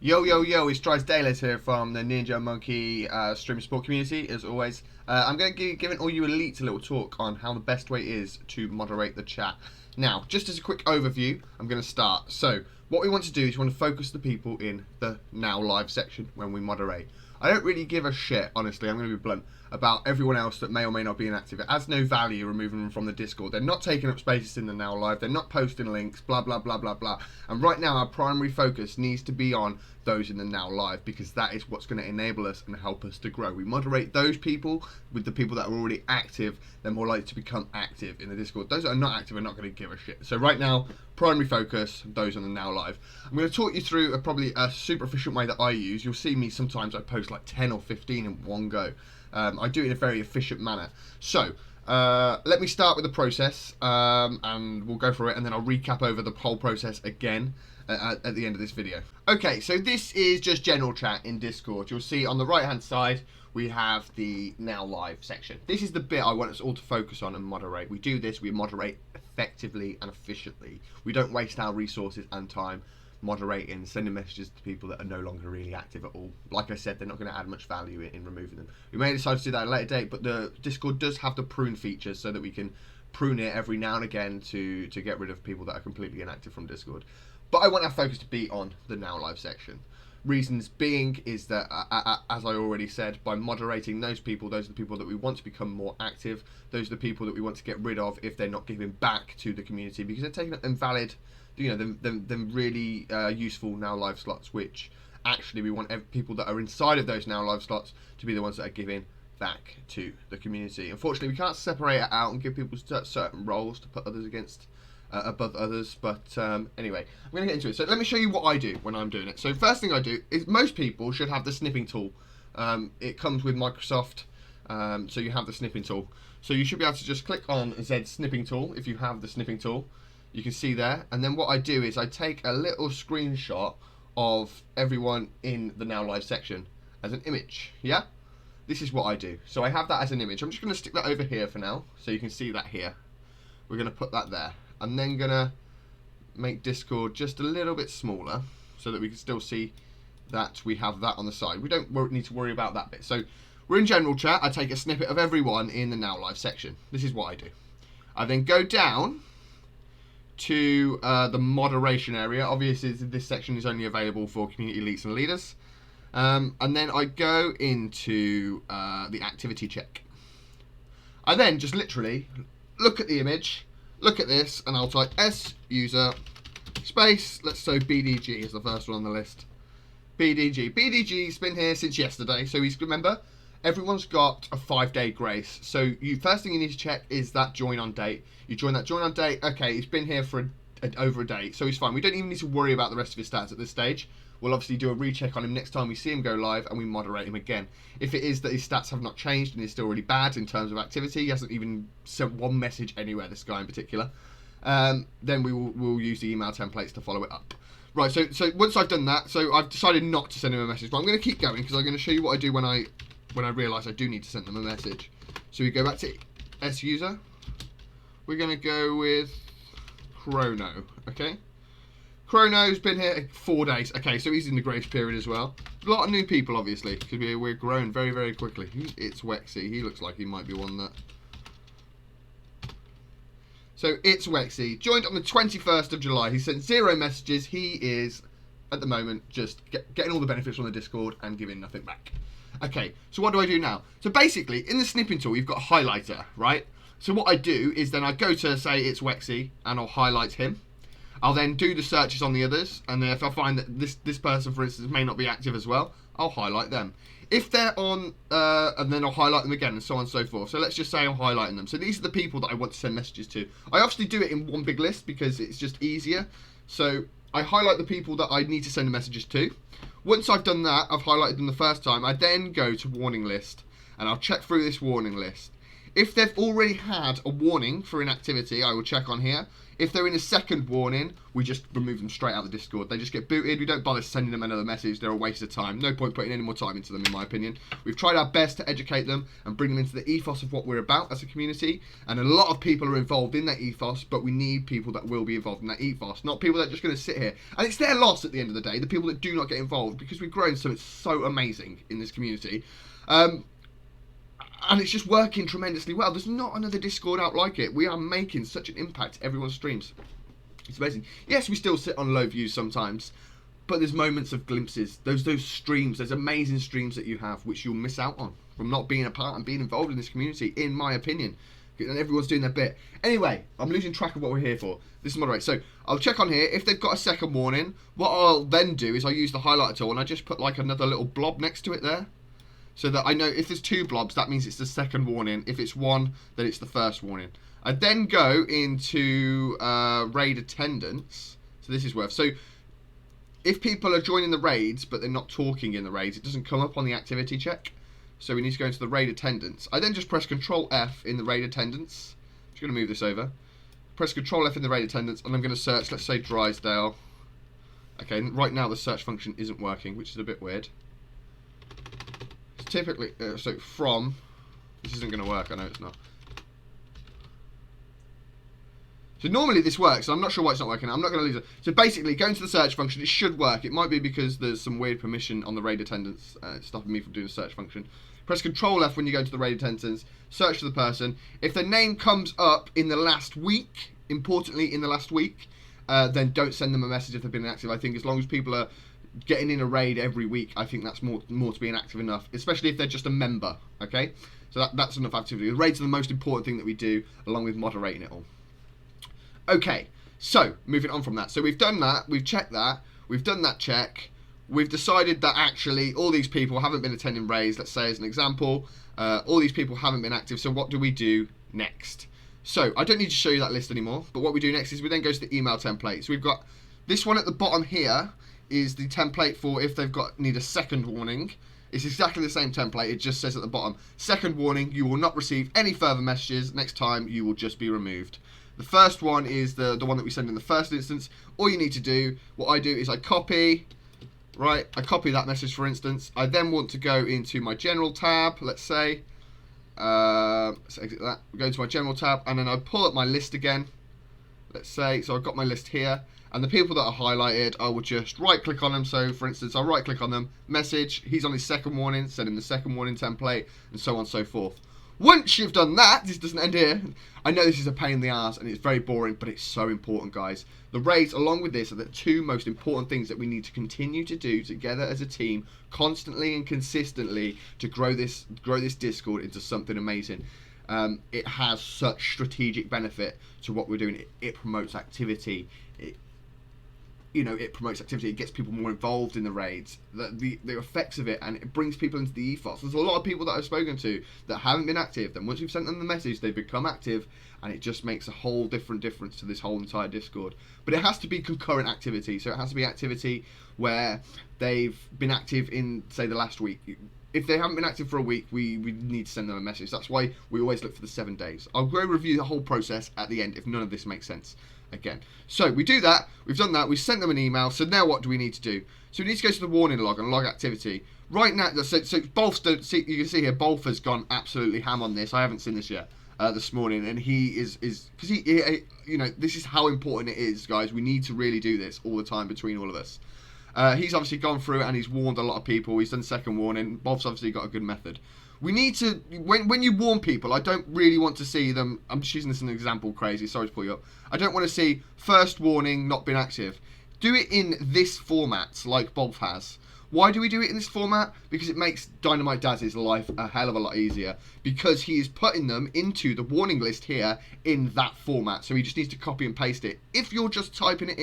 Yo, yo, yo, it's Trice Dayless here from the Ninja Monkey stream support community, as always. I'm going to be giving all you elites a little talk on how the best way is to moderate the chat. Now, just as a quick overview, I'm going to start. So, what we want to do is we want to focus the people in the now live section when we moderate. I don't really give a shit, honestly, I'm going to be blunt, about everyone else that may or may not be inactive. It adds no value removing them from the Discord. They're not taking up spaces in the now live, they're not posting links, blah, blah, blah, blah, blah. And right now, our primary focus needs to be on those in the now live, because that is what's going to enable us and help us to grow. We moderate those people with the people that are already active. They're more likely to become active in the Discord. Those that are not active are not going to give a shit. So right now, primary focus, those on the now live. I'm going to talk you through probably a super efficient way that I use. You'll see me sometimes I post like 10 or 15 in one go. I do it in a very efficient manner. So let me start with the process, and we'll go through it, and then I'll recap over the whole process again at the end of this video. Okay, so this is just general chat in Discord. You'll see on the right hand side we have the now live section. This is the bit I want us all to focus on and moderate. We do this, we moderate effectively and efficiently. We don't waste our resources and time moderating, sending messages to people that are no longer really active at all. Like I said, they're not going to add much value in removing them. We may decide to do that at a later date, but the Discord does have the prune feature so that we can prune it every now and again to get rid of people that are completely inactive from Discord. But I want our focus to be on the now live section. Reasons being is that, as I already said, by moderating those are the people that we want to become more active. Those are the people that we want to get rid of if they're not giving back to the community, because they're taking up invalid, them really useful now live slots, which actually we want people that are inside of those now live slots to be the ones that are giving back to the community. Unfortunately, we can't separate it out and give people certain roles to put others against above others, but anyway, I'm going to get into it. So let me show you what I do when I'm doing it. So first thing I do is, most people should have the snipping tool. It comes with Microsoft, so you have the snipping tool. So you should be able to just click on Z snipping tool if you have the snipping tool. You can see there, and then what I do is I take a little screenshot of everyone in the now live section as an image. Yeah, this is what I do. So I have that as an image. I'm just going to stick that over here for now, so you can see that here. We're going to put that there. I'm then going to make Discord just a little bit smaller so that we can still see that we have that on the side. We don't need to worry about that bit. So we're in general chat. I take a snippet of everyone in the now live section. This is what I do. I then go down to the moderation area. Obviously, this section is only available for community elites and leaders. And then I go into the activity check. I then just literally look at the image, look at this, and I'll type S user space. Let's say BDG is the first one on the list. BDG. BDG's been here since yesterday, so remember, everyone's got a 5-day grace. So first thing you need to check is that join on date. You join that join on date. Okay, he's been here for over a day, so he's fine. We don't even need to worry about the rest of his stats at this stage. We'll obviously do a recheck on him next time we see him go live, and we moderate him again. If it is that his stats have not changed and he's still really bad in terms of activity, he hasn't even sent one message anywhere, this guy in particular, then we'll use the email templates to follow it up. Right, so once I've done that, so I've decided not to send him a message, but I'm going to keep going because I'm going to show you what I do when I realise I do need to send them a message. So we go back to S user. We're going to go with Chrono, okay? Chrono's been here 4 days. Okay, so he's in the grace period as well. A lot of new people, obviously, because we're growing very, very quickly. It's Wexy. He looks like he might be one that... So it's Wexy. Joined on the 21st of July. He sent 0 messages. He is, at the moment, just getting all the benefits from the Discord and giving nothing back. Okay, so what do I do now? So basically, in the snipping tool, you've got a highlighter, right? So what I do is then I go to, say, it's Wexy, and I'll highlight him. I'll then do the searches on the others, and then if I find that this person, for instance, may not be active as well, I'll highlight them. If they're on, and then I'll highlight them again, and so on and so forth. So let's just say I'm highlighting them. So these are the people that I want to send messages to. I obviously do it in one big list because it's just easier. So I highlight the people that I need to send the messages to. Once I've done that, I've highlighted them the first time, I then go to warning list, and I'll check through this warning list. If they've already had a warning for inactivity, I will check on here. If they're in a second warning, we just remove them straight out of the Discord. They just get booted. We don't bother sending them another message. They're a waste of time. No point putting any more time into them, in my opinion. We've tried our best to educate them and bring them into the ethos of what we're about as a community. And a lot of people are involved in that ethos, but we need people that will be involved in that ethos, not people that are just going to sit here. And it's their loss at the end of the day, the people that do not get involved, because we've grown so it's so amazing in this community. And it's just working tremendously well. There's not another Discord out like it. We are making such an impact to everyone's streams. It's amazing. Yes, we still sit on low views sometimes, but there's moments of glimpses. Those streams, there's amazing streams that you have, which you'll miss out on from not being a part and being involved in this community, in my opinion. And everyone's doing their bit. Anyway, I'm losing track of what we're here for. This is moderate. So I'll check on here. If they've got a second warning, what I'll then do is I'll use the highlighter tool and I just put like another little blob next to it there. So that I know if there's 2 blobs, that means it's the second warning. If it's 1, then it's the first warning. I then go into raid attendance. So this is worth. So if people are joining the raids, but they're not talking in the raids, it doesn't come up on the activity check. So we need to go into the raid attendance. I then just press Control F in the raid attendance. I'm just going to move this over. Press Control F in the raid attendance, and I'm going to search, let's say Drysdale. Okay, right now the search function isn't working, which is a bit weird. Typically, so from, this isn't going to work, I know it's not. So normally this works, I'm not sure why it's not working. I'm not going to lose it. So basically, go into the search function, it should work. It might be because there's some weird permission on the raid attendance stopping me from doing the search function. Press Control F when you go into the raid attendance, search for the person. If their name comes up in the last week, importantly in the last week, then don't send them a message if they've been inactive. I think as long as people are getting in a raid every week, I think that's more to being active enough, especially if they're just a member, okay? So that's enough activity. The raids are the most important thing that we do, along with moderating it all. Okay, so moving on from that. So we've done that, we've checked that, we've done that check, we've decided that actually all these people haven't been attending raids, let's say as an example, all these people haven't been active, so what do we do next? So I don't need to show you that list anymore, but what we do next is we then go to the email template. So we've got this one at the bottom here, is the template for if they've need a second warning. It's exactly the same template, it just says at the bottom, second warning, you will not receive any further messages, next time you will just be removed. The first one is the one that we send in the first instance. All you need to do, what I do is I copy, right, I copy that message for instance. I then want to go into my general tab, let's say, let's exit that, go into my general tab, and then I pull up my list again, let's say, so I've got my list here. And the people that are highlighted, I will just right-click on them. So, for instance, I'll right-click on them, message, he's on his second warning, send him the second warning template, and so on and so forth. Once you've done that, this doesn't end here. I know this is a pain in the ass, and it's very boring, but it's so important, guys. The raids, along with this, are the 2 most important things that we need to continue to do together as a team, constantly and consistently, to grow this Discord into something amazing. It has such strategic benefit to what we're doing. It promotes activity. It promotes activity, it gets people more involved in the raids, the effects of it, and it brings people into the ethos. There's a lot of people that I've spoken to that haven't been active, then once we've sent them the message, they become active, and it just makes a whole difference to this whole entire Discord. But it has to be concurrent activity, so it has to be activity where they've been active in, say, the last week. If they haven't been active for a week, we need to send them a message. That's why we always look for the 7 days. I'll go review the whole process at the end if none of this makes sense. Again. So we do that, we've done that, we sent them an email, so now what do we need to do? So we need to go to the warning log and log activity. Right now, so Bolf, you can see here, Bolf has gone absolutely ham on this. I haven't seen this yet, this morning, and he is because he, this is how important it is, guys. We need to really do this all the time between all of us. He's obviously gone through and he's warned a lot of people, he's done second warning, Bolf's obviously got a good method. We need to, when you warn people, I don't really want to see them, I'm just using this as an example, crazy, sorry to pull you up. I don't want to see first warning, not been active. Do it in this format, like Bolf has. Why do we do it in this format? Because it makes Dynamite Daz's life a hell of a lot easier. Because he is putting them into the warning list here in that format. So he just needs to copy and paste it. If you're just typing it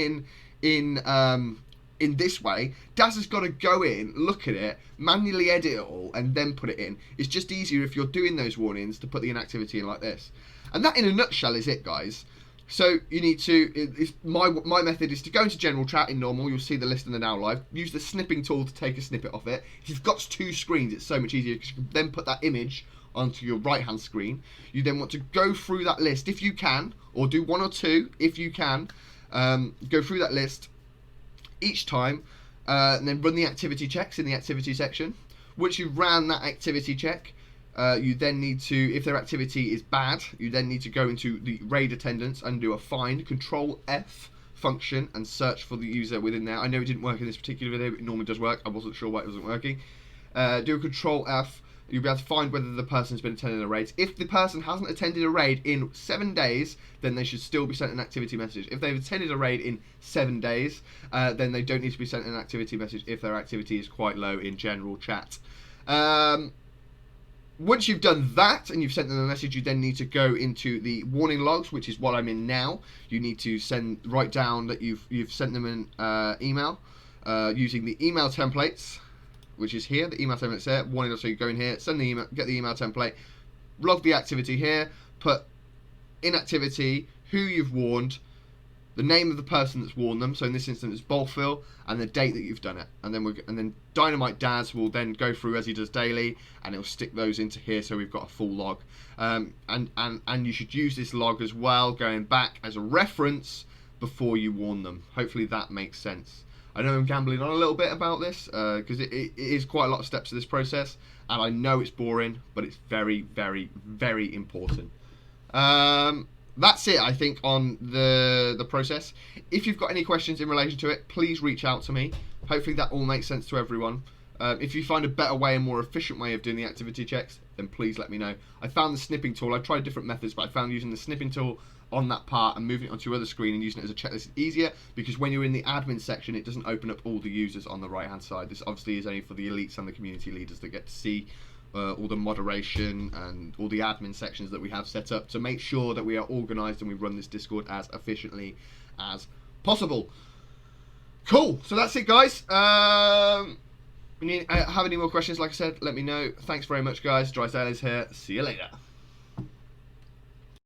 in this way, Daz has got to go in, look at it, manually edit it all, and then put it in. It's just easier if you're doing those warnings to put the inactivity in like this. And that in a nutshell is it, guys. So you need to, my method is to go into general chat in normal, you'll see the list in the now live, use the snipping tool to take a snippet off it. If you've got 2 screens, it's so much easier because you can then put that image onto your right hand screen. You then want to go through that list if you can, or do 1 or 2 if you can. Go through that list each time, and then run the activity checks in the activity section. Once you've ran that activity check, you then need to, if their activity is bad, you then need to go into the raid attendance and do a find, Control F function, and search for the user within there. I know it didn't work in this particular video, but it normally does work. I wasn't sure why it wasn't working. Do a Control F. You'll be able to find whether the person's been attending a raid. If the person hasn't attended a raid in 7 days, then they should still be sent an activity message. If they've attended a raid in 7 days, then they don't need to be sent an activity message if their activity is quite low in general chat. Once you've done that and you've sent them a message, you then need to go into the warning logs, which is what I'm in now. You need to write down that you've sent them an email using the email templates, which is here. The email template's there. Warning log, so you go in here, send the email, get the email template, log the activity here, put in activity who you've warned, the name of the person that's warned them. So in this instance, it's Bolphil, and the date that you've done it. And then Dynamite Daz will then go through as he does daily, and it'll stick those into here, so we've got a full log. And you should use this log as well, going back as a reference before you warn them. Hopefully that makes sense. I know I'm gambling on a little bit about this because it is quite a lot of steps to this process, and I know it's boring, but it's very, very, very important. That's it, I think, on the process. If you've got any questions in relation to it, please reach out to me. Hopefully that all makes sense to everyone. If you find a better way, a more efficient way of doing the activity checks, then please let me know. I found the snipping tool. I tried different methods, but I found using the snipping tool on that part and moving it onto your other screen and using it as a checklist is easier, because when you're in the admin section, it doesn't open up all the users on the right hand side. This obviously is only for the elites and the community leaders that get to see all the moderation and all the admin sections that we have set up to make sure that we are organised and we run this Discord as efficiently as possible. Cool, so that's it, guys. Have any more questions, like I said, let me know. Thanks very much, guys. Drysdale is here. See you later.